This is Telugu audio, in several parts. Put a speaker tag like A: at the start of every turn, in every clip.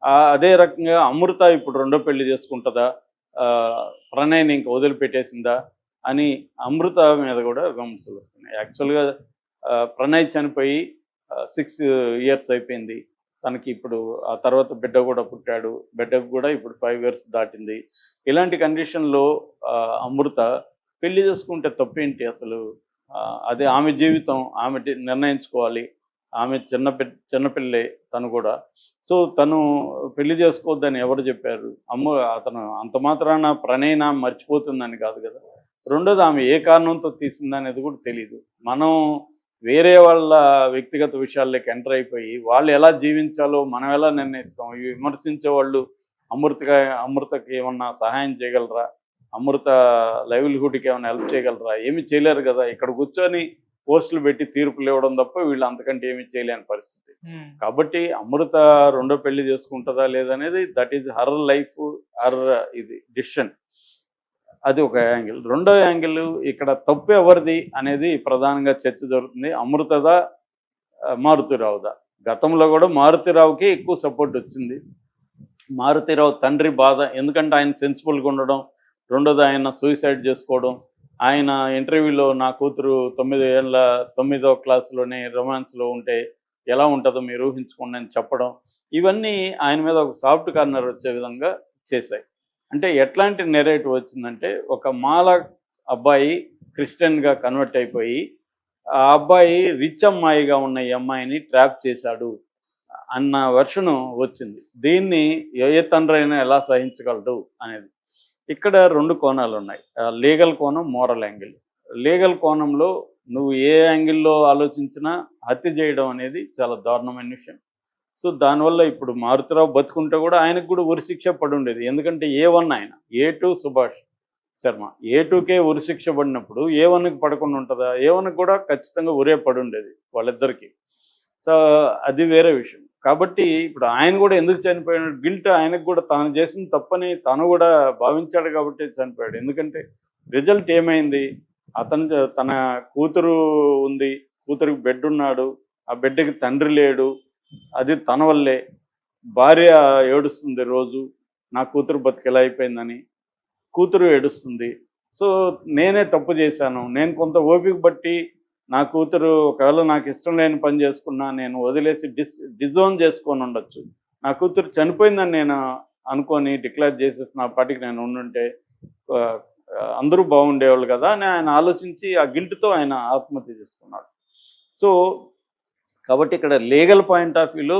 A: అదే రకంగా అమృత ఇప్పుడు రెండో పెళ్లి చేసుకుంటుందా? ప్రణయ్‌ని ఇంక వదిలిపెట్టేసిందా? అని అమృత మీద కూడా విమర్శలొస్తున్నాయి. యాక్చువల్‌గా ప్రణయ్ చనిపోయి 6 ఇయర్స్ అయిపోయింది. తనకి ఇప్పుడు ఆ తర్వాత బిడ్డ కూడా పుట్టాడు. బిడ్డకు కూడా ఇప్పుడు 5 ఇయర్స్ దాటింది. ఇలాంటి కండిషన్‌లో అమృత పెళ్లి చేసుకుంటే తప్పేంటి అసలు? అది ఆమె జీవితం. ఆమె నిర్ణయించుకోవాలి. ఆమె చిన్నపిల్లే తను కూడా. సో, తను పెళ్లి చేసుకోవద్దని ఎవరు చెప్పారు? అతను అంత మాత్రాన ప్రణయ్ మర్చిపోతుందని కాదు కదా! రెండోది ఆమె ఏ కారణంతో తీసిందనేది కూడా తెలీదు. మనం వేరే వాళ్ళ వ్యక్తిగత విషయాల్లోకి ఎంటర్ అయిపోయి, వాళ్ళు ఎలా జీవించాలో మనం ఎలా నిర్ణయిస్తాం? ఈ విమర్శించే వాళ్ళు అమృతకి ఏమన్నా సహాయం చేయగలరా? అమృత లైవ్లీహుడ్‌కి ఏమైనా హెల్ప్ చేయగలరా? ఏమి చేయలేరు కదా! ఇక్కడ కూర్చొని పోస్టులు పెట్టి తీర్పులు ఇవ్వడం తప్ప వీళ్ళు అంతకంటే ఏమి చేయలేని పరిస్థితి. కాబట్టి అమృత రెండో పెళ్లి చేసుకుంటుందా లేదనేది that is her life, her ఇది డిసిషన్. అది ఒక యాంగిల్. రెండో యాంగిల్ ఇక్కడ తప్పు ఎవరిది అనేది ప్రధానంగా చర్చ జరుగుతుంది. అమృతదా? మారుతిరావుదా? గతంలో కూడా మారుతిరావుకి ఎక్కువ సపోర్ట్ వచ్చింది. మారుతిరావు తండ్రి బాధ, ఎందుకంటే ఆయన సెన్సిబుల్‌గా ఉండడం, రెండోది ఆయన సూసైడ్ చేసుకోవడం, ఆయన ఇంటర్వ్యూలో నా కూతురు 9వ క్లాస్‌లోనే రొమాన్స్‌లో ఉంటే ఎలా ఉంటుందో మీరు ఊహించుకోండి అని చెప్పడం, ఇవన్నీ ఆయన మీద ఒక సాఫ్ట్ కార్నర్ వచ్చే విధంగా చేశాయి. అంటే ఎట్లాంటి నెరేటివ్ వచ్చిందంటే, ఒక మాల అబ్బాయి క్రిస్టియన్‌గా కన్వర్ట్ అయిపోయి, ఆ అబ్బాయి రిచ్ అమ్మాయిగా ఉన్న ఈ అమ్మాయిని ట్రాప్ చేశాడు అన్న వెర్షను వచ్చింది. దీన్ని ఏ తండ్రైనా ఎలా సహించగలడు అనేది. ఇక్కడ 2 కోణాలున్నాయి. లీగల్ కోణం, మోరల్ యాంగిల్. లీగల్ కోణంలో నువ్వు ఏ యాంగిల్‌లో ఆలోచించినా హత్య చేయడం అనేది చాలా దారుణమైన విషయం. సో, దానివల్ల ఇప్పుడు మారుతిరావు బతికుంటే కూడా ఆయనకు కూడా ఉరిశిక్ష పడుండేది. ఎందుకంటే ఏ1 ఆయన. ఏ2 సుభాష్ శర్మ. ఏ2కే ఉరిశిక్ష పడినప్పుడు ఏ1కి పడకుండా ఉంటదా? ఏ1కి కూడా ఖచ్చితంగా ఉరే పడుండేది వాళ్ళిద్దరికీ. సో, అది వేరే విషయం. కాబట్టి ఇప్పుడు ఆయన కూడా ఎందుకు చనిపోయాడు? గిల్ట్ ఆయనకు కూడా తాను చేసిన తప్పని తను కూడా భావించాడు కాబట్టి చనిపోయాడు. ఎందుకంటే రిజల్ట్ ఏమైంది? తన కూతురు ఉంది. కూతురికి బిడ్డున్నాడు. ఆ బిడ్డకి తండ్రి లేడు. అది తన వల్లే. భార్య ఏడుస్తుంది రోజు. నా కూతురు బతికెలా అయిపోయిందని. కూతురు ఏడుస్తుంది. సో, నేనే తప్పు చేశాను. నేను కొంత ఓపిక బట్టి నా కూతురు ఒకవేళ నాకు ఇష్టం లేని పని చేసుకున్నా నేను వదిలేసి డిజోన్ చేసుకొని ఉండొచ్చు. నా కూతురు చనిపోయిందని నేను అనుకోని డిక్లేర్ చేసేసి నా పాటికి నేను ఉండుంటే అందరూ బాగుండేవాళ్ళు కదా అని ఆయన ఆలోచించి ఆ గిల్ట్‌తో ఆయన ఆత్మహత్య చేసుకున్నాడు. సో, కాబట్టి ఇక్కడ లీగల్ పాయింట్ ఆఫ్ వ్యూలో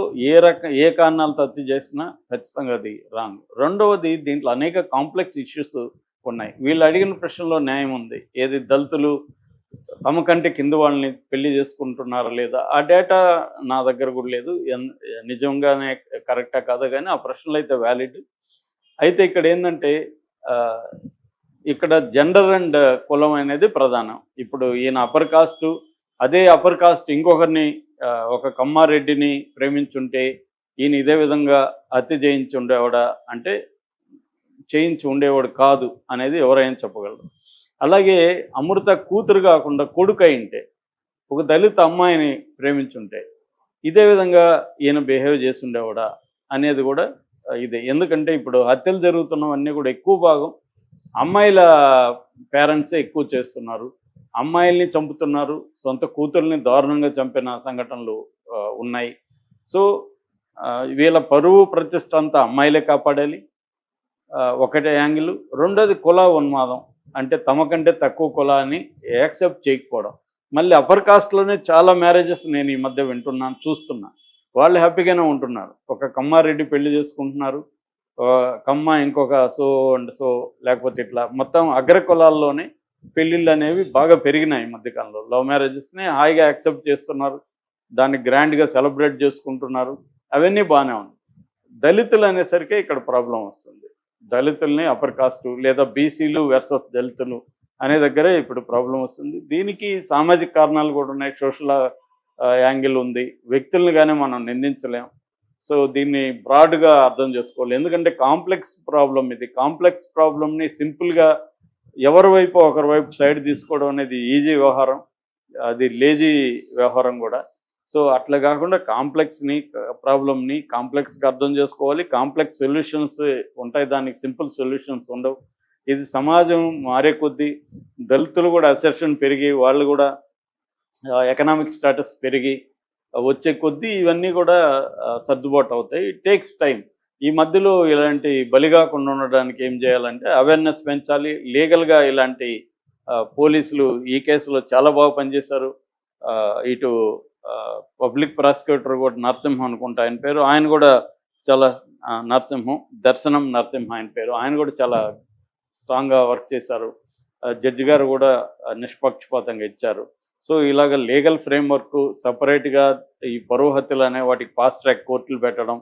A: ఏ కారణాలతో హత్య చేసినా ఖచ్చితంగా అది రాంగ్. రెండవది దీంట్లో అనేక కాంప్లెక్స్ ఇష్యూస్ ఉన్నాయి. వీళ్ళు అడిగిన ప్రశ్నలో న్యాయం ఉంది. ఏది దళితులు తమ కంటే కింద వాళ్ళని పెళ్లి చేసుకుంటున్నారా లేదా? ఆ డేటా నా దగ్గర కూడా లేదు. నిజంగానే కరెక్టా కాదా కానీ ఆ ప్రశ్నలు అయితే వ్యాలిడ్. అయితే ఇక్కడ ఏందంటే ఇక్కడ జెండర్ అండ్ కులం అనేది ప్రధానం. ఇప్పుడు ఈయన అప్పర్ కాస్టు, అదే అప్పర్ కాస్ట్ ఇంకొకరిని ఒక కమ్మారెడ్డిని ప్రేమించుంటే ఈయన ఇదే విధంగా హత్య చేయించి ఉండేవాడా అంటే చేయించి ఉండేవాడు కాదు అనేది ఎవరైనా చెప్పగలరు. అలాగే అమృత కూతురు కాకుండా కొడుకు అయింటే, ఒక దళిత అమ్మాయిని ప్రేమించుంటే ఇదే విధంగా ఈయన బిహేవ్ చేసి ఉండేవాడా అనేది కూడా ఇదే. ఎందుకంటే ఇప్పుడు హత్యలు జరుగుతున్నవన్నీ కూడా ఎక్కువ భాగం అమ్మాయిల పేరెంట్సే ఎక్కువ చేస్తున్నారు. అమ్మాయిల్ని చంపుతున్నారు. సొంత కూతుర్ని దారుణంగా చంపిన సంఘటనలు ఉన్నాయి. సో, వీళ్ళ పరువు ప్రతిష్ట అంతా అమ్మాయిలే కాపాడాలి. ఒకటే యాంగిల్. రెండోది కుల ఉన్మాదం. అంటే తమకంటే తక్కువ కులాన్ని యాక్సెప్ట్ చేయకపోవడం. మళ్ళీ అప్పర్ కాస్ట్‌లోనే చాలా మ్యారేజెస్ నేను ఈ మధ్య వింటున్నాను, చూస్తున్నా. వాళ్ళు హ్యాపీగానే ఉంటున్నారు. ఒక కమ్మారెడ్డి పెళ్లి చేసుకుంటున్నారు. కమ్మ ఇంకొక సో అండ్ సో లేకపోతే ఇట్లా మొత్తం అగ్ర కులాల్లోనే పెళ్ళిళ్ళు అనేవి బాగా పెరిగినాయి ఈ మధ్యకాలంలో. లవ్ మ్యారేజెస్‌ని హాయిగా యాక్సెప్ట్ చేస్తున్నారు. దాన్ని గ్రాండ్‌గా సెలబ్రేట్ చేసుకుంటున్నారు. అవన్నీ బాగానే ఉంది. దళితులు అనేసరికి ఇక్కడ ప్రాబ్లం వస్తుంది. దళితుల్ని అప్పర్ కాస్టు లేదా బీసీలు వర్సెస్ దళితులు అనే దగ్గరే ఇప్పుడు ప్రాబ్లం వస్తుంది. దీనికి సామాజిక కారణాలు కూడా ఉన్నాయి. సోషల్ యాంగిల్ ఉంది. వ్యక్తుల్ని కానీ మనం నిందించలేం. సో, దీన్ని బ్రాడ్‌గా అర్థం చేసుకోవాలి. ఎందుకంటే కాంప్లెక్స్ ప్రాబ్లమ్ ఇది. కాంప్లెక్స్ ప్రాబ్లమ్‌ని సింపుల్‌గా ఎవరి వైపు ఒకరి వైపు సైడ్ తీసుకోవడం అనేది ఈజీ వ్యవహారం. అది లేజీ వ్యవహారం కూడా. సో అట్లా కాకుండా కాంప్లెక్స్ని ప్రాబ్లమ్ని కాంప్లెక్స్గా అర్థం చేసుకోవాలి. కాంప్లెక్స్ సొల్యూషన్స్ ఉంటాయి, దానికి సింపుల్ సొల్యూషన్స్ ఉండవు. ఇది సమాజం మారే కొద్దీ దళితులు కూడా అసెర్షన్ పెరిగి వాళ్ళు కూడా ఎకనామిక్ స్టేటస్ పెరిగి వచ్చే కొద్దీ ఇవన్నీ కూడా సర్దుబాటు అవుతాయి. It takes time. ఈ మధ్యలో ఇలాంటి బలిగాకుండా ఉండడానికి ఏం చేయాలంటే అవేర్నెస్ పెంచాలి. లీగల్గా ఇలాంటి పోలీసులు ఈ కేసులో చాలా బాగా పనిచేశారు. ఇటు పబ్లిక్ ప్రాసిక్యూటర్ కూడా నరసింహం అనుకుంటా ఆయన పేరు, ఆయన కూడా చాలా నరసింహం, దర్శనం నరసింహ ఆయన పేరు, ఆయన కూడా చాలా స్ట్రాంగ్గా వర్క్ చేశారు. జడ్జి గారు కూడా నిష్పక్షపాతంగా ఇచ్చారు. సో ఇలాగ లీగల్ ఫ్రేమ్వర్క్ సపరేట్గా ఈ పరువు హత్యలు అనే వాటికి ఫాస్ట్ ట్రాక్ కోర్టులు పెట్టడం,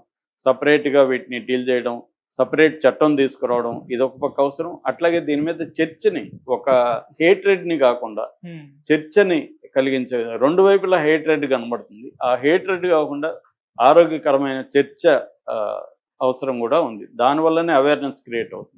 A: సపరేట్గా వీటిని డీల్ చేయడం, సపరేట్ చట్టం తీసుకురావడం, ఇది ఒక పక్క అవసరం. అట్లాగే దీని మీద చర్చని, ఒక హేట్రెడ్ని కాకుండా చర్చని కలిగించే, రెండు వైపులా హేట్రెడ్ కనబడుతుంది. ఆ హేట్రెడ్ కాకుండా ఆరోగ్యకరమైన చర్చ అవసరం కూడా ఉంది. దానివల్లనే అవేర్నెస్ క్రియేట్ అవుతుంది.